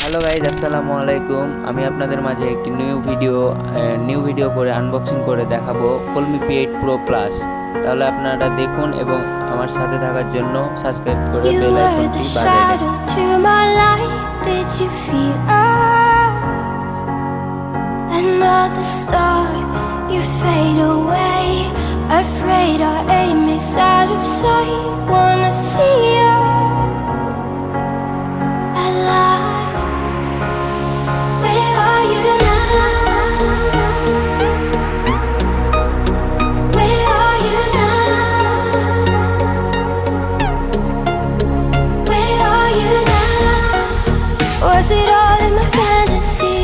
Hello guys, আসসালামু আলাইকুম। আমি আপনাদের মাঝে একটি নিউ ভিডিও করে আনবক্সিং করে দেখাবো কলমি P8 Pro Plus। তাহলে আপনারা দেখুন এবং আমার সাথে থাকার জন্য সাবস্ক্রাইব করে You বেল were আইকনটি the বাজিয়ে দিন। shadow to my light. Did you feel us? Another star, you fade away. Afraid our aim is out of sight. Wanna see us alive. Where are you now? Where are you now? Where are you now? Was it all in my fantasy?